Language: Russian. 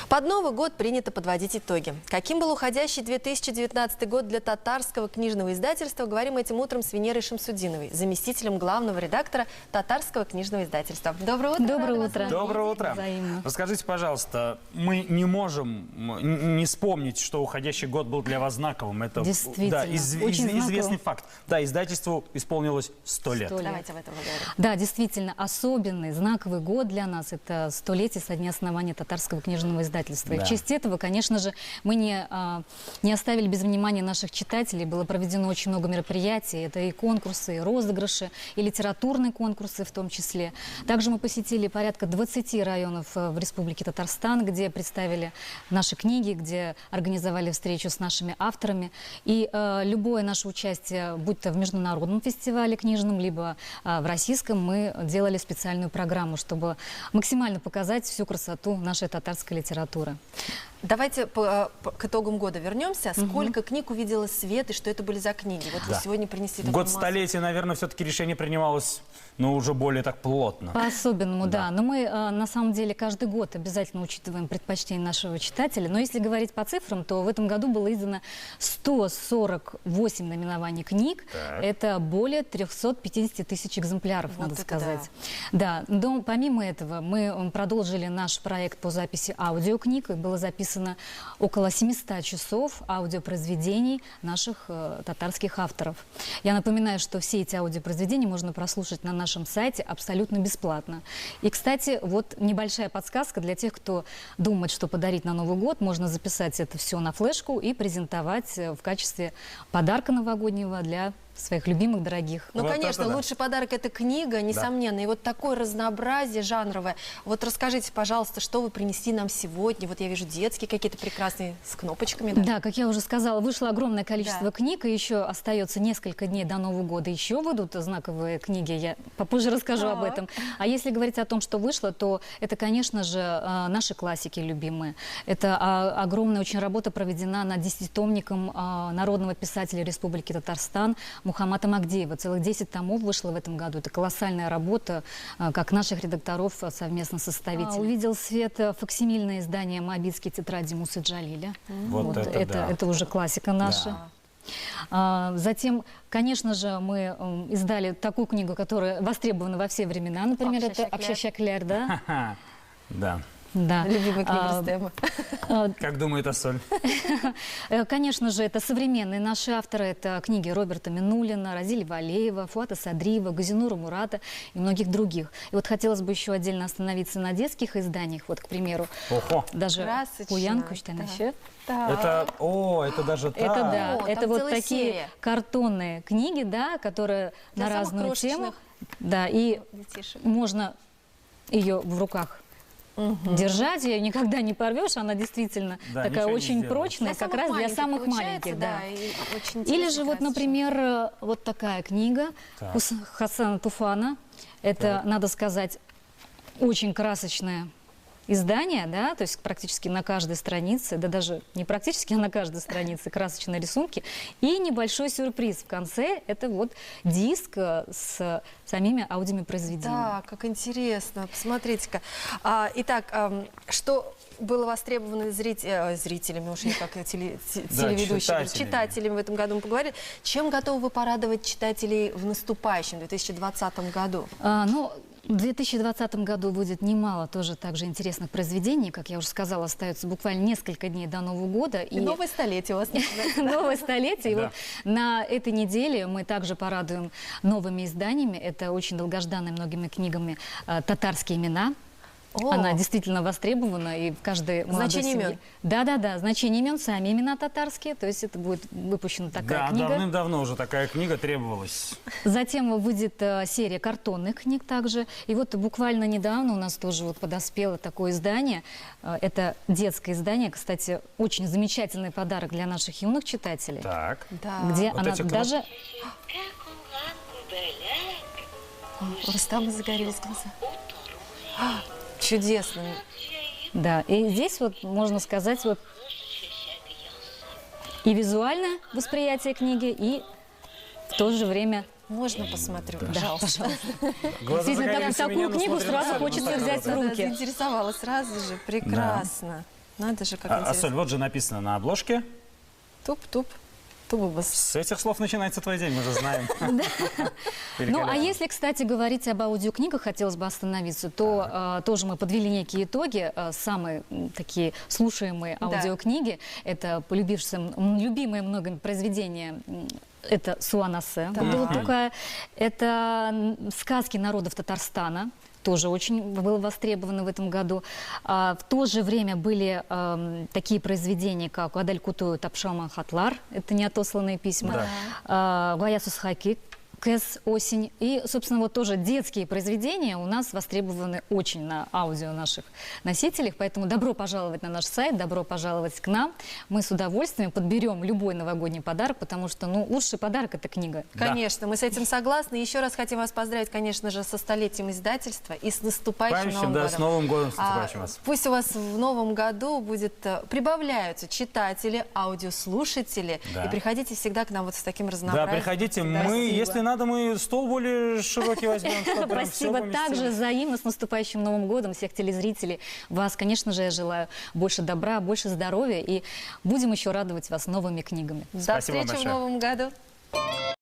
Под Новый год принято подводить итоги. Каким был уходящий 2019 год для татарского книжного издательства, говорим этим утром с Венерой Шамсудиновой, заместителем главного редактора татарского книжного издательства. Доброе утро. Доброе утро. Доброе утро. Взаимно. Расскажите, пожалуйста, мы не можем не вспомнить, что уходящий год был для вас знаковым. Это действительно, да, очень известный знаковым. факт. Да, издательству исполнилось 100 лет. Давайте об этом поговорим. Да, действительно, особенный, знаковый год для нас – это 100-летие со дня основания татарского книжного издательства. И Да. в честь этого, конечно же, мы не оставили без внимания наших читателей. Было проведено очень много мероприятий. Это и конкурсы, и розыгрыши, и литературные конкурсы в том числе. Также мы посетили порядка 20 районов в Республике Татарстан, где представили наши книги, где организовали встречу с нашими авторами. И любое наше участие, будь то в международном фестивале книжном, либо в российском, мы делали специальную программу, чтобы максимально показать всю красоту нашей татарской литературы. Давайте к итогам года вернемся. Сколько книг увидела свет и что это были за книги? Вот вы Да. сегодня принесли такую Год массу. столетия, наверное, все-таки решение принималось, уже более так плотно. По-особенному, да. Но мы, на самом деле, каждый год обязательно учитываем предпочтения нашего читателя. Но если говорить по цифрам, то в этом году было издано 148 номинований книг. Так. Это более 350 тысяч экземпляров, Вот надо это сказать. Да. Но помимо этого, мы продолжили наш проект по записи аудиокниг. И было записано около 700 часов аудиопроизведений наших татарских авторов. Я напоминаю, что все эти аудиопроизведения можно прослушать на нашем сайте абсолютно бесплатно. И, кстати, вот небольшая подсказка для тех, кто думает, что подарить на Новый год. Можно записать это все на флешку и презентовать в качестве подарка новогоднего для своих любимых, дорогих. Ну, Вот конечно, это да. лучший подарок – это книга, несомненно. И вот такое разнообразие жанровое. Вот расскажите, пожалуйста, что вы принесли нам сегодня? Вот я вижу детские какие-то прекрасные с кнопочками. Да, как я уже сказала, вышло огромное количество Да. книг, и еще остается несколько дней до Нового года. Еще выйдут знаковые книги, я попозже расскажу об Так. этом. А если говорить о том, что вышло, то это, конечно же, наши классики любимые. Это огромная очень работа проведена над 10-томником народного писателя Республики Татарстан Мухаммада Магдеева. Целых 10 томов вышло в этом году. Это колоссальная работа, как наших редакторов совместно с составителями. Увидел свет факсимильное издание «Моабитские тетради» Мусы Джалиля. Вот это да. Это уже классика наша. Затем, конечно же, мы издали такую книгу, которая востребована во все времена. Например, это «Акша-Шакляр», да? Ха-ха. Да. Да. Любимая книга Рустема. Как думает Ассоль? Конечно же, это современные наши авторы. Это книги Роберта Минуллина, Разили Валеева, Фуата Садриева, Газинура Мурата и многих других. И вот хотелось бы еще отдельно остановиться на детских изданиях. Вот, к примеру, Охо. даже Красочно, Куян да. Куштанаше. Это даже так. Это да, О, это там вот целая такие серия. картонные книги, да, которые Для на самых разную тему. крошечных Да, и детишек. можно ее в руках держать, ее никогда не порвешь, она действительно Да, такая ничего не очень сделаешь. прочная, как раз для самых получается, маленьких. Да. и очень Или интересно, же вот, красочно. например, вот такая книга Так. Хасана Туфана. Это, надо сказать, очень красочная издание, да, то есть практически на каждой странице, да даже не практически, а на каждой странице красочные рисунки. И небольшой сюрприз в конце – это вот диск с самими аудиопроизведениями. Да, как интересно. Посмотрите-ка. Итак, что было востребовано зрителями, уж не как телеведущими, читателями в этом году мы поговорили. Чем готовы вы порадовать читателей в наступающем 2020 году? В 2020 году будет немало тоже также интересных произведений. Как я уже сказала, остается буквально несколько дней до Нового года. И новое столетие у вас начинается. Новое столетие. И Да. вот на этой неделе мы также порадуем новыми изданиями. Это очень долгожданные многими книгами «Татарские имена». О. Она действительно востребована, и в каждой молодой Значение семье... имен. Да, значение имен, сами имена татарские. То есть это будет выпущена такая Да, книга. давным-давно уже такая книга требовалась. Затем выйдет серия картонных книг также. И вот буквально недавно у нас тоже вот подоспело такое издание. Это детское издание. Кстати, очень замечательный подарок для наших юных читателей. Так. Да. Где Вот она эти даже... У Рустама загорелись глаза. Чудесно. Да, и здесь вот можно сказать вот и визуальное восприятие книги, и в то же время... Можно посмотрю, Да, пожалуйста? Глаза Действительно, загорелись у такую меня, но книгу смотрим сразу на хочется Сальму взять в Сахарову. руки. Заинтересовалась сразу же. Прекрасно. Надо же, как интересно. Ассоль, вот же написано на обложке. Туп-туп. Тубус. С этих слов начинается твой день, мы же знаем. Ну, а если, кстати, говорить об аудиокнигах, хотелось бы остановиться, то тоже мы подвели некие итоги. Самые такие слушаемые аудиокниги, это любимые многими произведения. Это Суанасе, это сказки народов Татарстана. Тоже очень было востребовано в этом году. В то же время были такие произведения, как «Адаль Кутую Тапшама Хатлар», это неотосланные письма, «Гаясус Хайки», «Кэс. Осень». И, собственно, вот тоже детские произведения у нас востребованы очень на аудио наших носителях. Поэтому добро пожаловать на наш сайт, добро пожаловать к нам. Мы с удовольствием подберем любой новогодний подарок, потому что, ну, лучший подарок – это книга. Конечно, мы с этим согласны. Еще раз хотим вас поздравить, конечно же, со столетием издательства и с наступающим Новым годом. С Новым годом, с наступающим вас. Пусть у вас в Новом году прибавляются читатели, аудиослушатели. И приходите всегда к нам вот с таким разнообразием. Да, приходите. Мы, если надо, мы стол более широкий возьмем. Спасибо. Также взаимно с наступающим Новым годом всех телезрителей. Вас, конечно же, я желаю больше добра, больше здоровья. И будем еще радовать вас новыми книгами. До встречи в Новом году.